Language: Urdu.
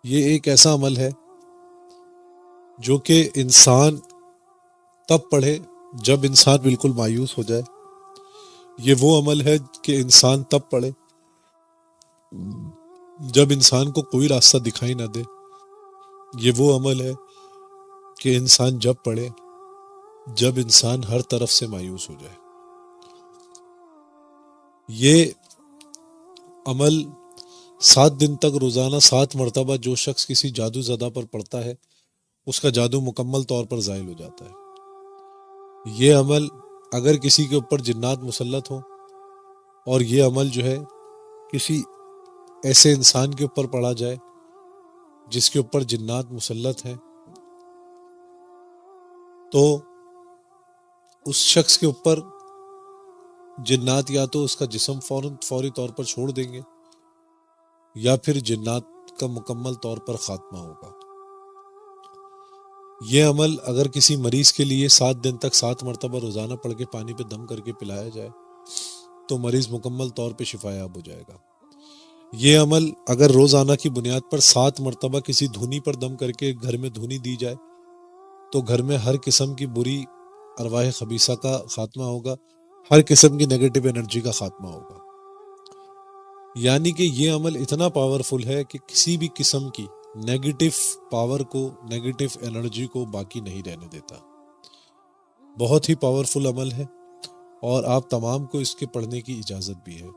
یہ ایک ایسا عمل ہے جو کہ انسان تب پڑھے جب انسان بالکل مایوس ہو جائے. یہ وہ عمل ہے کہ انسان تب پڑھے جب انسان کو کوئی راستہ دکھائی نہ دے. یہ وہ عمل ہے کہ انسان جب پڑھے جب انسان ہر طرف سے مایوس ہو جائے. یہ عمل 7 دن تک روزانہ 7 مرتبہ جو شخص کسی جادو زدہ پر پڑتا ہے اس کا جادو مکمل طور پر زائل ہو جاتا ہے. یہ عمل اگر کسی کے اوپر جنات مسلط ہوں اور یہ عمل جو ہے کسی ایسے انسان کے اوپر پڑھا جائے جس کے اوپر جنات مسلط ہیں تو اس شخص کے اوپر جنات یا تو اس کا جسم فوری طور پر چھوڑ دیں گے یا پھر جنات کا مکمل طور پر خاتمہ ہوگا. یہ عمل اگر کسی مریض کے لیے 7 دن تک 7 مرتبہ روزانہ پڑھ کے پانی پہ دم کر کے پلایا جائے تو مریض مکمل طور پہ شفا یاب ہو جائے گا. یہ عمل اگر روزانہ کی بنیاد پر 7 مرتبہ کسی دھونی پر دم کر کے گھر میں دھونی دی جائے تو گھر میں ہر قسم کی بری ارواح خبیثہ کا خاتمہ ہوگا, ہر قسم کی نیگیٹو انرجی کا خاتمہ ہوگا. یعنی کہ یہ عمل اتنا پاورفل ہے کہ کسی بھی قسم کی نیگیٹو پاور کو, نیگیٹو انرجی کو باقی نہیں رہنے دیتا. بہت ہی پاورفل عمل ہے اور آپ تمام کو اس کے پڑھنے کی اجازت بھی ہے.